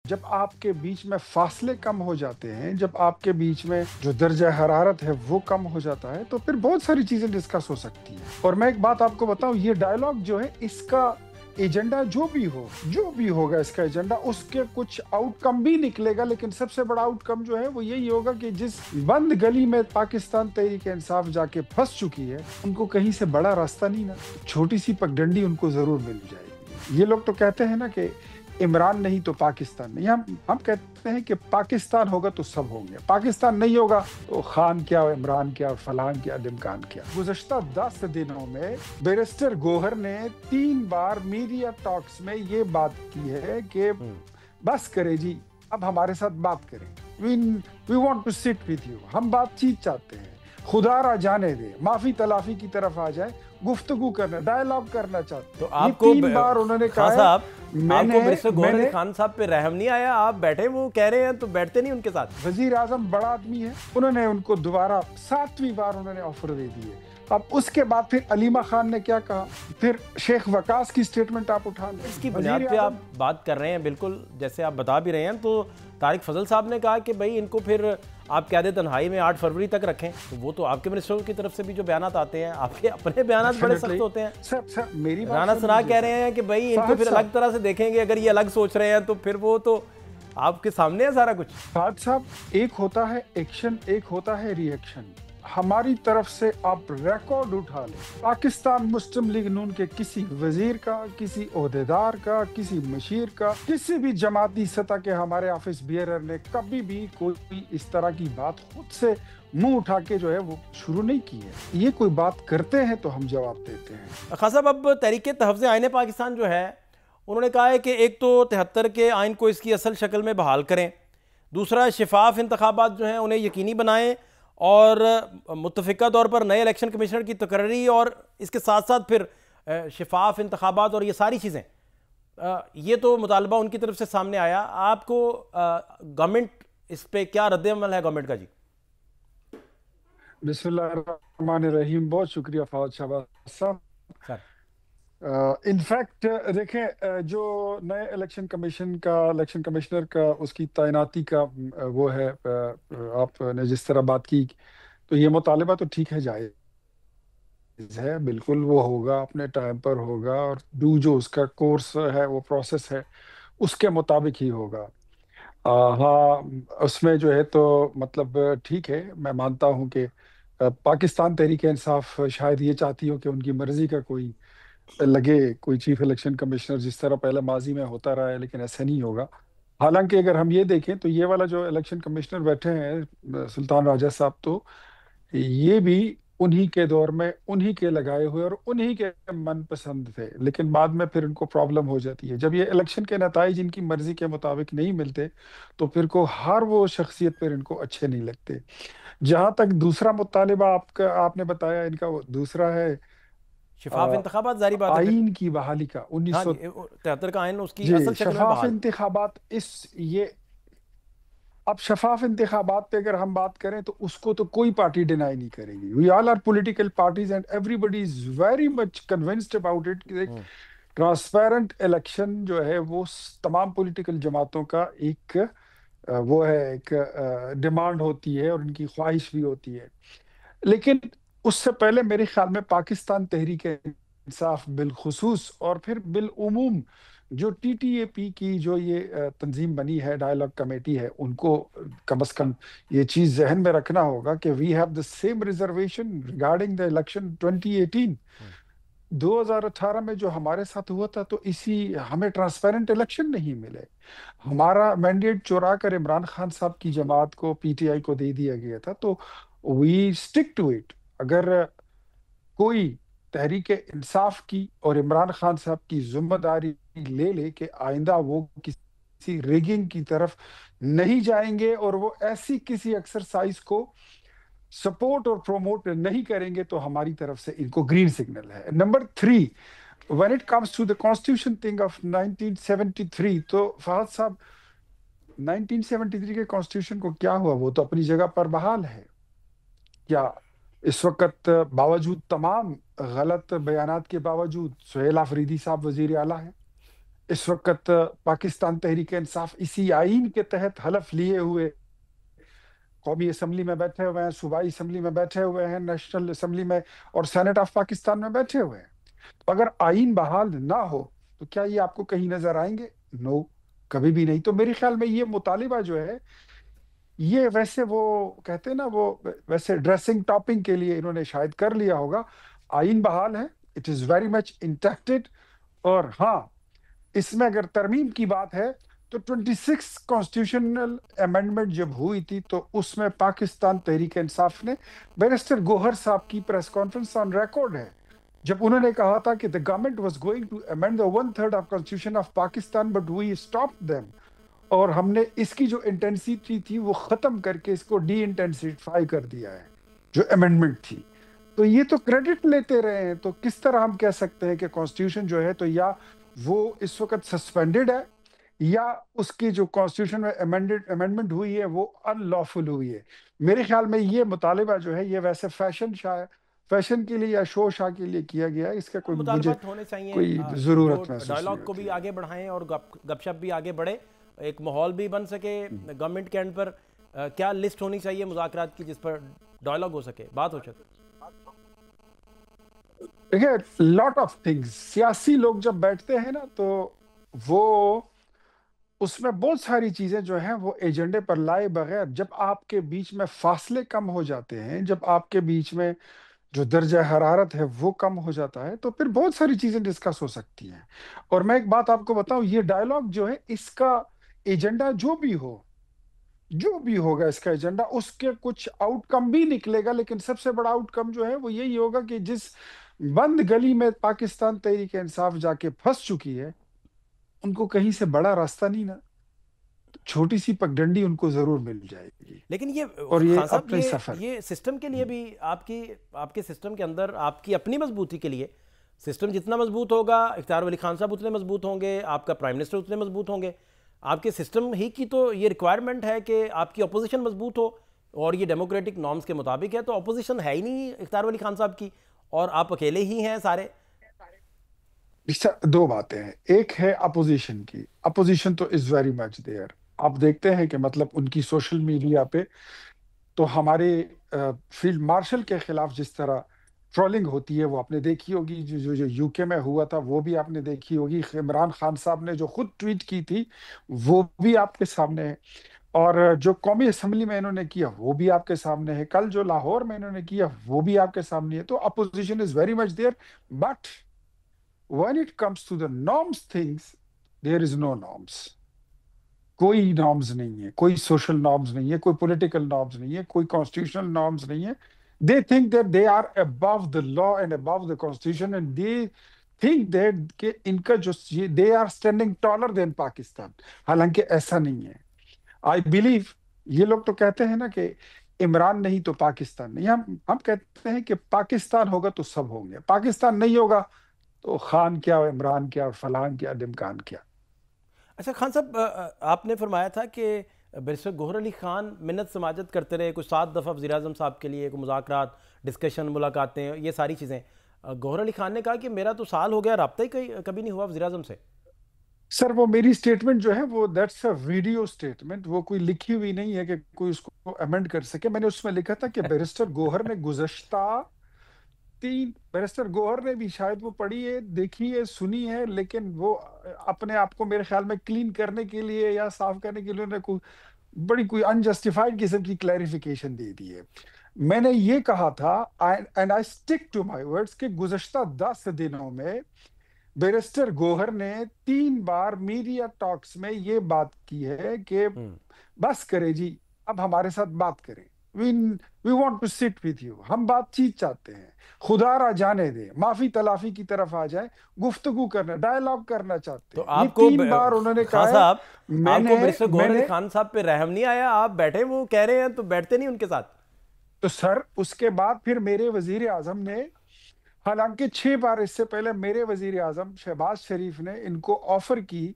جب آپ کے بیچ میں فاصلے کم ہو جاتے ہیں، جب آپ کے بیچ میں جو درجہ حرارت ہے وہ کم ہو جاتا ہے، تو پھر بہت ساری چیزیں ڈسکس ہو سکتی ہیں۔ اور میں ایک بات آپ کو بتاؤں، یہ ڈائیلاگ جو ہے، اس کا ایجنڈا جو بھی ہوگا اس کا ایجنڈا، اس کے کچھ آؤٹ کم بھی نکلے گا، لیکن سب سے بڑا آؤٹ کم جو ہے وہ یہی ہوگا کہ جس بند گلی میں پاکستان تحریک انصاف جا کے پھنس چکی ہے، ان کو کہیں سے بڑا راستہ نہیں نا، چھوٹی سی پگڈنڈی ان کو ضرور مل جائے گی۔ یہ لوگ تو کہتے ہیں نا کہ عمران نہیں تو پاکستان نہیں، ہم کہتے ہیں کہ پاکستان ہوگا تو سب ہوں گے، پاکستان نہیں ہوگا تو خان کیا، عمران کیا، فلان کیا، ڈمکان کیا۔ گزشتہ 10 دنوں میں بیرسٹر گوہر نے 3 بار میڈیا ٹاکس میں یہ بات کی ہے کہ بس کرے جی، اب ہمارے ساتھ بات کریں، we want to sit with you, ہم بات چیت چاہتے ہیں، خدا را جانے دے، معافی تلافی کی طرف آ جائے، گفتگو کرنا، ڈائیلاگ کرنا چاہتے ہیں۔ تو یہ آپ کو 3 بار انہوں نے خان کہا ہے۔ صاحب، میں آپ کو بیرسٹر گوہر نے علی خان صاحب پہ رحم نہیں آیا؟ آپ بیٹھے، وہ کہہ رہے ہیں تو بیٹھتے نہیں ان کے ساتھ؟ وزیر اعظم بڑا آدمی ہے، انہوں نے ان کو دوبارہ 7ویں بار انہوں نے آفر دے دیے۔ اب اس کے بعد پھر علیمہ خان نے کیا کہا، پھر شیخ وقاص کی سٹیٹمنٹ آپ اٹھا لیں، اس کی وزیر بنیاد پہ آپ اعظم بات کر رہے ہیں، بالکل جیسے آپ بتا بھی رہے ہیں، تو طارق فضل صاحب نے کہا کہ بھائی ان کو پھر آپ قیادِ تنہائی میں 8 فروری تک رکھیں، تو وہ تو آپ کے منسٹروں کی طرف سے بھی جو بیانات آتے ہیں، آپ کے اپنے بیانات بڑے سخت ہوتے ہیں۔ سر میری بات رانا سن ثنا لیجیے کہہ رہے ہیں کہ بھائی ان کو فہد پھر صاحب، الگ طرح سے دیکھیں گے، اگر یہ الگ سوچ رہے ہیں تو پھر وہ تو آپ کے سامنے ہے سارا کچھ۔ فہد صاحب، ایک ہوتا ہے ایکشن، ایک ہوتا ہے ری ایکشن۔ ہماری طرف سے آپ ریکارڈ اٹھا لیں، پاکستان مسلم لیگ نون کے کسی وزیر کا، کسی عہدیدار کا، کسی مشیر کا، کسی بھی جماعتی سطح کے ہمارے آفس بیئرر نے کبھی بھی کوئی اس طرح کی بات خود سے منہ اٹھا کے جو ہے وہ شروع نہیں کی ہے۔ یہ کوئی بات کرتے ہیں تو ہم جواب دیتے ہیں۔ خان صاحب، اب تحریک تحفظ آئین پاکستان جو ہے، انہوں نے کہا ہے کہ ایک تو 73 کے آئین کو اس کی اصل شکل میں بحال کریں، دوسرا شفاف انتخابات جو ہیں انہیں یقینی بنائیں، اور متفقہ طور پر نئے الیکشن کمشنر کی تقرری، اور اس کے ساتھ ساتھ پھر شفاف انتخابات اور یہ ساری چیزیں، یہ تو مطالبہ ان کی طرف سے سامنے آیا۔ آپ کو گورنمنٹ اس پہ کیا رد عمل ہے گورنمنٹ کا؟ جی بسم اللہ الرحمن الرحیم، بہت شکریہ فہد شہباز صاحب۔ سر، انفیکٹ دیکھیں، جو نئے الیکشن کمشنر کا اس کی تعیناتی کا وہ ہے، آپ نے جس طرح بات کی، تو یہ مطالبہ تو ٹھیک ہے، جائز ہے، بالکل وہ ہوگا، اپنے ٹائم پر ہوگا، اور جو اس کا کورس ہے، وہ پروسیس ہے، اس کے مطابق ہی ہوگا۔ ہاں، اس میں جو ہے تو مطلب ٹھیک ہے، میں مانتا ہوں کہ پاکستان تحریک انصاف شاید یہ چاہتی ہو کہ ان کی مرضی کا کوئی لگے کوئی چیف الیکشن کمشنر، جس طرح پہلے ماضی میں ہوتا رہا ہے، لیکن ایسا نہیں ہوگا۔ حالانکہ اگر ہم یہ دیکھیں تو یہ والا جو الیکشن کمشنر بیٹھے ہیں سلطان راجہ صاحب، تو یہ بھی انہی کے دور میں انہی کے لگائے ہوئے اور انہی کے من پسند تھے، لیکن بعد میں پھر ان کو پرابلم ہو جاتی ہے جب یہ الیکشن کے نتائج ان کی مرضی کے مطابق نہیں ملتے، تو پھر کو ہر وہ شخصیت پر ان کو اچھے نہیں لگتے۔ جہاں تک دوسرا مطالبہ آپ نے بتایا، ان کا وہ دوسرا ہے شفاف انتخابات، ظاہری بات ہے پھر۔ آئین کی بحالی کا، ہاں 1900 جی، 73 کا آئین اس کی جی، اصل شکل میں شفاف بحال۔ انتخابات، یہ اب شفاف انتخابات پہ اگر ہم بات کریں تو اس کو تو کوئی پارٹی ڈینائی نہیں کرے گی۔ We all are political parties and everybody is very much convinced about it کہ ٹرانسپیرنٹ الیکشن جو ہے وہ تمام پولیٹیکل جماعتوں کا ایک وہ ہے، ایک ڈیمانڈ ہوتی ہے اور ان کی خواہش بھی ہوتی ہے۔ لیکن اس سے پہلے میرے خیال میں پاکستان تحریک انصاف بالخصوص، اور پھر بالعموم جو ٹی ٹی اے پی کی جو یہ تنظیم بنی ہے، ڈائیلاگ کمیٹی ہے، ان کو کم از کم یہ چیز ذہن میں رکھنا ہوگا کہ we have the same reservation regarding the election 2018۔ 2018 میں جو ہمارے ساتھ ہوا تھا، تو ہمیں ٹرانسپیرنٹ الیکشن نہیں ملے، ہمارا مینڈیٹ چورا کر عمران خان صاحب کی جماعت کو، پی ٹی آئی کو دے دیا گیا تھا۔ تو وی اسٹک ٹو اٹ۔ اگر کوئی تحریک انصاف کی اور عمران خان صاحب کی ذمہ داری لے لے کہ آئندہ وہ کسی ریگنگ کی طرف نہیں جائیں گے اور وہ ایسی کسی ایکسرسائز کو سپورٹ اور پروموٹ نہیں کریں گے، تو ہماری طرف سے ان کو گرین سگنل ہے۔ Number 3، when it comes to the constitution thing of 1973، تو فہد صاحب 1973 کے کانسٹیٹیوشن کو کیا ہوا؟ وہ تو اپنی جگہ پر بحال ہے۔ کیا اس وقت باوجود تمام غلط بیانات کے باوجود سہیل آفریدی صاحب وزیر اعلیٰ ہیں؟ اس وقت پاکستان تحریک انصاف اسی آئین کے تحت حلف لیے ہوئے قومی اسمبلی میں بیٹھے ہوئے ہیں، صوبائی اسمبلی میں بیٹھے ہوئے ہیں، نیشنل اسمبلی میں اور سینٹ آف پاکستان میں بیٹھے ہوئے ہیں۔ تو اگر آئین بحال نہ ہو تو کیا یہ آپ کو کہیں نظر آئیں گے؟ نو، کبھی بھی نہیں۔ تو میرے خیال میں یہ مطالبہ جو ہے، یہ ویسے وہ کہتے ہیں نا، وہ ویسے ڈریسنگ ٹاپنگ کے لیے انہوں نے شاید کر لیا ہوگا۔ آئین بحال ہے، اٹ از ویری مچ انٹیکٹڈ۔ اور ہاں، اس میں اگر ترمیم کی بات ہے تو 26 کانسٹیٹیوشنل امینڈمنٹ جب ہوئی تھی تو اس میں پاکستان تحریک انصاف نے، بیرسٹر گوہر صاحب کی پریس کانفرنس آن ریکارڈ ہے جب انہوں نے کہا تھا کہ the government was going to amend the 1/3 of constitution of Pakistan but we stopped them، اور ہم نے اس کی جو انٹینسٹی تھی وہ ختم کر کے اس کو ڈی انٹینسیفائی کر دیا ہے جو امینڈمنٹ تھی۔ تو یہ تو کریڈٹ لیتے رہے ہیں، تو کس طرح ہم کہہ سکتے ہیں کہ کانسٹیٹیوشن جو ہے تو یا وہ اس وقت سسپینڈڈ ہے یا اس کی جو کانسٹیٹیوشن میں امینڈمنٹ ہوئی ہے وہ ان لافل ہوئی ہے۔ میرے خیال میں یہ مطالبہ جو ہے یہ ویسے فیشن کے لیے یا شو شاہ کے لیے کیا گیا ہے، اس کا کوئی مجھے مطالبات ہونے چاہیے کوئی جو ضرورت محسوس ڈائلاگ نہیں کو بھی ہوتی ہے۔ آگے بڑھائیں اور گپ شپ بھی آگے بڑھے، ایک ماحول بھی بن سکے گورنمنٹ کے اینڈ پر۔ کیا لسٹ ہونی چاہیے مذاکرات کی جس پر ڈائلاگ ہو سکے، بات ہو سکے؟ دیکھیں، لاٹ آف تھنگز، سیاسی لوگ جب بیٹھتے ہیں نا تو وہ اس میں بہت ساری چیزیں جو ہیں وہ ایجنڈے پر لائے بغیر، جب آپ کے بیچ میں فاصلے کم ہو جاتے ہیں، جب آپ کے بیچ میں جو درجہ حرارت ہے وہ کم ہو جاتا ہے تو پھر بہت ساری چیزیں ڈسکس ہو سکتی ہیں۔ اور میں ایک بات آپ کو بتاؤں، یہ ڈائلاگ جو ہے اس کا ایجنڈا جو بھی ہوگا اس کا ایجنڈا، اس کے کچھ آؤٹ کم بھی نکلے گا، لیکن سب سے بڑا آؤٹ کم جو ہے وہ یہی ہوگا کہ جس بند گلی میں پاکستان تحریک انصاف جا کے پھنس چکی ہے ان کو کہیں سے بڑا راستہ نہیں نا، چھوٹی سی پگڈنڈی ان کو ضرور مل جائے گی، لیکن یہ اور یہ خان صاحب، اپنے سفر۔ یہ سسٹم کے لیے بھی آپ کے سسٹم کے اندر آپ کی اپنی مضبوطی کے لیے، سسٹم جتنا مضبوط ہوگا اختیار ولی خان صاحب اتنے مضبوط ہوں گے، آپ کا پرائم منسٹر اتنے مضبوط ہوں گے۔ آپ کے سسٹم ہی کی تو یہ ریکوائرمنٹ ہے کہ آپ کی اپوزیشن مضبوط ہو، اور یہ ڈیموکریٹک نارمز کے مطابق ہے، تو اپوزیشن ہے ہی نہیں اختیار ولی خان صاحب کی، اور آپ اکیلے ہی ہیں سارے۔ اس سے دو باتیں ہیں، ایک ہے اپوزیشن کی، اپوزیشن تو از ویری مچ دیئر۔ آپ دیکھتے ہیں کہ مطلب ان کی سوشل میڈیا پہ تو ہمارے فیلڈ مارشل کے خلاف جس طرح ٹرولنگ ہوتی ہے وہ آپ نے دیکھی ہوگی، جو یو کے میں ہوا تھا وہ بھی آپ نے دیکھی ہوگی، عمران خان صاحب نے جو خود ٹویٹ کی تھی وہ بھی آپ کے سامنے ہے، اور جو قومی اسمبلی میں انہوں نے کیا وہ بھی آپ کے سامنے ہے، کل جو لاہور میں انہوں نے کیا وہ بھی آپ کے سامنے ہے۔ تو opposition is very much there, but when it comes to the norms things, there is no norms۔ کوئی نارمز نہیں ہے، کوئی سوشل نارمز نہیں ہے، کوئی پولیٹیکل نارمز نہیں ہے، کوئی کانسٹیٹیوشنل نارمز نہیں ہے۔ They think that they are above the law and above the constitution and they think that کہ ان کا جو they are standing taller than Pakistan, حالانکہ ایسا نہیں ہے۔ آئی بلیو، یہ لوگ تو کہتے ہیں نا کہ عمران نہیں تو پاکستان نہیں، ہم کہتے ہیں کہ پاکستان ہوگا تو سب ہوں گے، پاکستان نہیں ہوگا تو خان کیا، عمران کیا، فلان کیا، ڈمکان کیا۔ اچھا خان صاحب، آپ نے فرمایا تھا کہ بیرسٹر گوہر علی خان منت سماجت کرتے رہے، کچھ 7 دفعہ وزیر اعظم صاحب کے لیے، کوئی مذاکرات، ڈسکشن، ملاقاتیں، یہ ساری چیزیں۔ گوہر علی خان نے کہا کہ میرا تو سال ہو گیا، رابطہ ہی کبھی نہیں ہوا وزیر اعظم سے۔ سر وہ میری سٹیٹمنٹ جو ہے وہ دیٹس اے ویڈیو سٹیٹمنٹ، وہ کوئی لکھی ہوئی نہیں ہے کہ کوئی اس کو امینڈ کر سکے۔ میں نے اس میں لکھا تھا کہ بیرسٹر گوہر نے گزشتہ بیرسٹر گوہر نے بھی شاید وہ پڑھی ہے، دیکھی ہے، سنی ہے، لیکن وہ اپنے آپ کو میرے خیال میں کلین کرنے کے لیے یا صاف کرنے کے لیے انہوں نے کوئی انجسٹیفائڈ قسم کی کلیریفیکیشن دے دی ہے۔ میں نے یہ کہا تھا and I stick to my words کہ گزشتہ 10 دنوں میں بیرسٹر گوہر نے 3 بار میڈیا ٹاکس میں یہ بات کی ہے کہ بس کرے جی، اب ہمارے ساتھ بات کریں، we want to sit with you، ہم بات چیت چاہتے ہیں، خدا را جانے دے، معافی تلافی کی طرف آ جائیں، گفتگو کرنا، ڈائلاگ کرنا چاہتے تو ہیں۔ یہ آپ کو 3 بار انہوں نے خان کہا صاحب، ہے۔ آپ کو بیرسٹر گوہر علی خان صاحب پہ رحم نہیں آیا؟ آپ بیٹھے، وہ کہہ رہے ہیں تو بیٹھتے نہیں ان کے ساتھ؟ تو سر اس کے بعد پھر میرے وزیر اعظم نے، حالانکہ 6 بار اس سے پہلے میرے وزیر اعظم شہباز شریف نے ان کو آفر کی،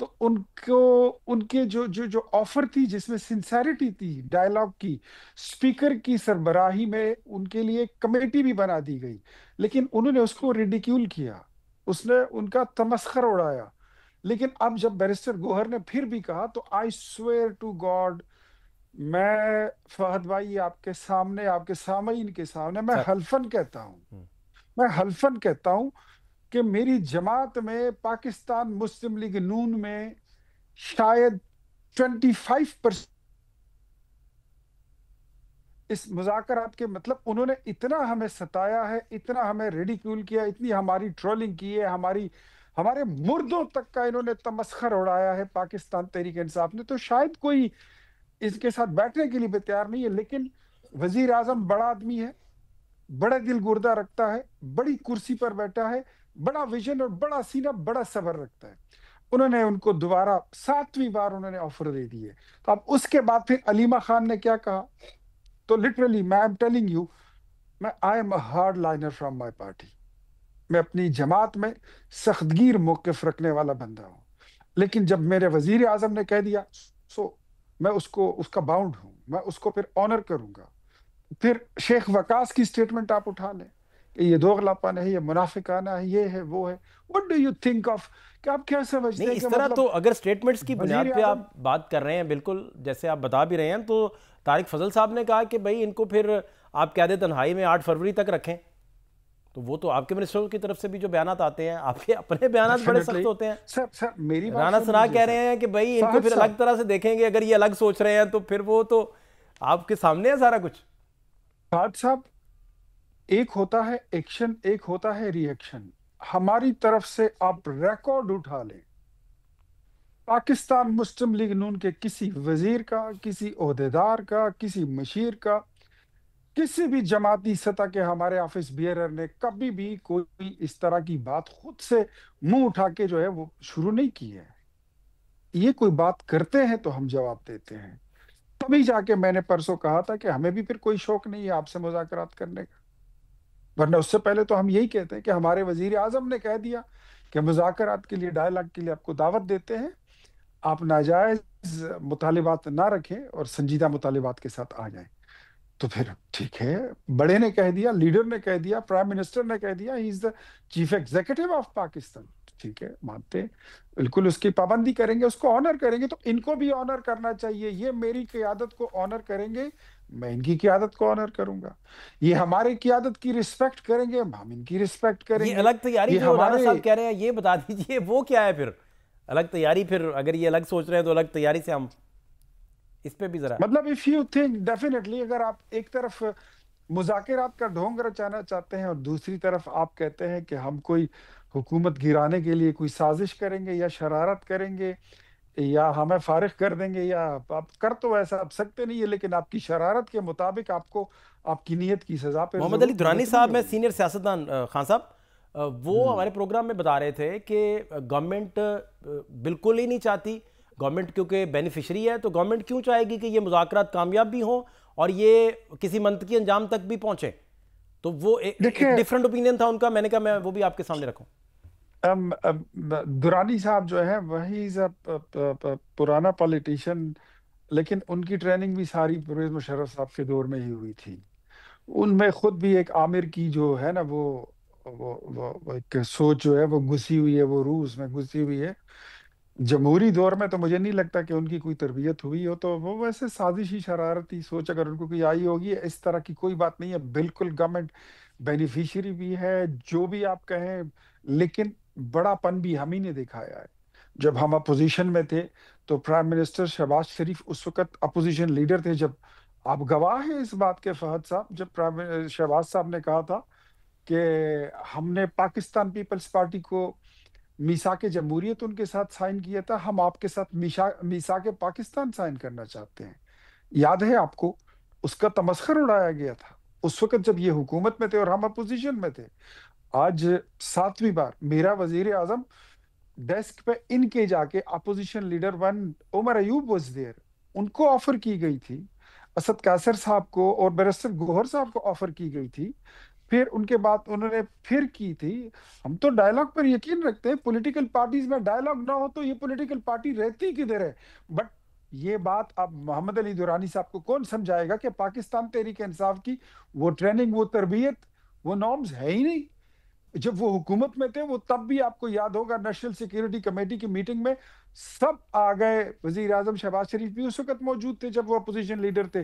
تو ان کے جو آفر تھی جس میں سنسیریٹی تھی ڈائلاگ کی، اسپیکر کی سربراہی میں ان کے لیے کمیٹی بھی بنا دی گئی، لیکن انہوں نے اس کو ریڈیکیول کیا، اس نے ان کا تمسخر اڑایا۔ لیکن اب جب بیرسٹر گوہر نے پھر بھی کہا تو آئی سویئر ٹو گاڈ، میں فہد بھائی آپ کے سامنے، آپ کے سامعین کے سامنے میں سر حلفاً کہتا ہوں، میں حلفاً کہتا ہوں کہ میری جماعت میں، پاکستان مسلم لیگ نون میں شاید 25% اس مذاکرات کے، مطلب انہوں نے اتنا ہمیں ستایا ہے، اتنا ہمیں ریڈیکیول کیا، اتنی ہماری ٹرولنگ کی ہے، ہمارے مردوں تک کا انہوں نے تمسخر اڑایا ہے پاکستان تحریک انصاف نے، تو شاید کوئی اس کے ساتھ بیٹھنے کے لیے بھی تیار نہیں ہے۔ لیکن وزیر اعظم بڑا آدمی ہے، بڑا دل گردہ رکھتا ہے، بڑی کرسی پر بیٹھا ہے، بڑا ویژن اور بڑا سینہ، بڑا صبر رکھتا ہے۔ انہوں نے ان کو دوبارہ 7ویں بار انہوں نے آفر دے دی ہے۔ تو اب اس کے بعد پھر علیمہ خان نے کیا کہا، تو لٹرلی میں ایم ٹیلنگ یو، میں I am a hardliner from my party, میں اپنی جماعت میں سخت گیر موقف رکھنے والا بندہ ہوں، لیکن جب میرے وزیر اعظم نے کہہ دیا سو میں اس کا باؤنڈ ہوں، میں اس کو پھر آنر کروں گا۔ پھر شیخ وقاص کی سٹیٹمنٹ آپ اٹھا لیں کہ یہ دوغلاپن ہے، یہ منافقانہ ہے، یہ ہے وہ ہے، what do you think of, کہ آپ کیا سمجھتے نہیں، ہیں اس کہ طرح مطلب تو اگر سٹیٹمنٹس کی بنیاد وزیر پہ آپ اعظم، بات کر رہے ہیں، بالکل جیسے آپ بتا بھی رہے ہیں، تو طارق فضل صاحب نے کہا کہ بھائی ان کو پھر آپ قیادِ تنہائی میں 8 فروری تک رکھیں، تو وہ تو آپ کے منسٹر کی طرف سے بھی جو بیانات آتے ہیں، آپ کے اپنے بیانات بڑے سخت ڈیفینیٹلی ہوتے ہیں۔ سر میری بات رانا سن ثنا لیجیے کہہ سر، رہے ہیں کہ بھائی ان کو فہد پھر صاحب، الگ طرح سے دیکھیں گے، اگر یہ الگ سوچ رہے ہیں تو پھر وہ تو آپ کے سامنے ہے سارا کچھ۔ فہد صاحب، ایک ہوتا ہے ایکشن، ایک ہوتا ہے ری ایکشن۔ ہماری طرف سے آپ ریکارڈ اٹھا لیں، پاکستان مسلم لیگ نون کے کسی وزیر کا، کسی عہدیدار کا، کسی مشیر کا، کسی بھی جماعتی سطح کے ہمارے آفس بیئرر نے کبھی بھی کوئی اس طرح کی بات خود سے منہ اٹھا کے جو ہے وہ شروع نہیں کی ہے۔ یہ کوئی بات کرتے ہیں تو ہم جواب دیتے ہیں۔ تبھی جا کے میں نے پرسوں کہا تھا کہ ہمیں بھی پھر کوئی شوق نہیں ہے آپ سے مذاکرات کرنے کا، ورنہ اس سے پہلے تو ہم یہی کہتے ہیں کہ ہمارے وزیر اعظم نے کہہ دیا کہ مذاکرات کے لیے، ڈائلاگ کے لیے آپ کو دعوت دیتے ہیں، آپ ناجائز مطالبات نہ رکھیں اور سنجیدہ مطالبات کے ساتھ آ جائیں۔ تو پھر ٹھیک ہے، بڑے نے کہہ دیا، لیڈر نے کہہ دیا، پرائم منسٹر نے کہہ دیا، ہی از دا چیف ایگزیکٹو آف پاکستان، ٹھیک ہے، مانتے ہیں، بالکل اس کی پابندی کریں گے، اس کو آنر کریں گے، تو ان کو بھی آنر کرنا چاہیے۔ یہ میری قیادت کو آنر کریں گے، میں ان کی قیادت کو آنر کروں گا۔ یہ ہماری قیادت کی رسپیکٹ کریں گے، ہم ان کی رسپیکٹ کریں یہ گے۔ الگ تیاری یہ جو رانا ہمارے، صاحب کہہ رہے ہیں یہ بتا دیجئے وہ کیا ہے پھر الگ تیاری؟ پھر اگر یہ الگ سوچ رہے ہیں تو الگ تیاری سے ہم اس پہ بھی ذرا۔ مطلب اف یو تھنک، ڈیفینیٹلی اگر آپ ایک طرف مذاکرات کا ڈھونگ رچانا چاہتے ہیں اور دوسری طرف آپ کہتے ہیں کہ ہم کوئی حکومت گرانے کے لیے کوئی سازش کریں گے یا شرارت کریں گے یا ہمیں فارغ کر دیں گے، یا آپ کر تو ایسا آپ سکتے نہیں ہے، لیکن آپ کی شرارت کے مطابق آپ کو آپ کی نیت کی سزا پہ محمد ضرور علی درانی بھگتنی صاحب، میں ہوگی۔ سینئر سیاستدان، خان صاحب وہ ہمارے پروگرام میں بتا رہے تھے کہ گورنمنٹ بالکل ہی نہیں چاہتی، گورنمنٹ کیونکہ بینیفیشری ہے تو گورنمنٹ کیوں چاہے گی کہ یہ مذاکرات کامیاب بھی ہوں اور یہ کسی منطقی انجام تک بھی پہنچیں؟ تو وہ ایک دیکھیں، ڈیفرنٹ اوپینین تھا ان کا، میں نے کہا میں وہ بھی آپ کے سامنے رکھوں۔ درانی صاحب جو ہے وہی پرانا پالیٹیشین، لیکن ان کی ٹریننگ بھی ساری پرویز مشرف صاحب کے دور میں ہی ہوئی تھی۔ ان میں خود بھی ایک عامر کی جو ہے نا وہ ایک سوچ جو ہے وہ گھسی ہوئی ہے، وہ روح اس میں گھسی ہوئی ہے۔ جمہوری دور میں تو مجھے نہیں لگتا کہ ان کی کوئی تربیت ہوئی ہو، تو وہ ویسے سازشی شرارتی سوچ اگر ان کو کوئی آئی ہوگی، اس طرح کی کوئی بات نہیں ہے۔ بالکل گورنمنٹ بینیفیشری بھی ہے، جو بھی آپ کہیں، لیکن بڑا پن بھی ہم ہی نے دکھایا ہے۔ جب ہم اپوزیشن میں تھے تو پرائم منسٹر شہباز شریف اس وقت اپوزیشن لیڈر تھے، جب آپ گواہ ہیں اس بات کے فہد صاحب، جب شہباز صاحب نے کہا تھا کہ ہم نے پاکستان پیپلز پارٹی کو میثاق جمہوریت ان کے ساتھ سائن کیا تھا، ہم آپ کے ساتھ میثاق پاکستان سائن کرنا چاہتے ہیں، یاد ہے آپ کو؟ اس کا تمسخر اڑایا گیا تھا اس وقت جب یہ حکومت میں تھے اور ہم اپوزیشن میں تھے۔ آج 7ویں بار میرا وزیر اعظم ڈیسک پہ ان کے جا کے opposition leader one Omar Ayub was there, ان کو آفر کی گئی تھی، اسد قیصر صاحب کو اور بیرسٹر گوہر صاحب کو آفر کی گئی تھی، پھر ان کے بعد انہوں نے پھر کی تھی۔ ہم تو ڈائلاگ پر یقین رکھتے ہیں، پولیٹیکل پارٹیز میں ڈائلاگ نہ ہو تو یہ پولیٹیکل پارٹی رہتی کدھر ہے؟ بٹ یہ بات اب محمد علی دورانی صاحب کو کون سمجھائے گا کہ پاکستان تحریک انصاف کی وہ ٹریننگ، وہ تربیت، وہ نارمز ہے ہی نہیں۔ جب وہ حکومت میں تھے وہ تب بھی آپ کو یاد ہوگا نیشنل سیکیورٹی کمیٹی کی میٹنگ میں سب آ گئے، وزیر اعظم شہباز شریف بھی اس وقت موجود تھے جب وہ اپوزیشن لیڈر تھے،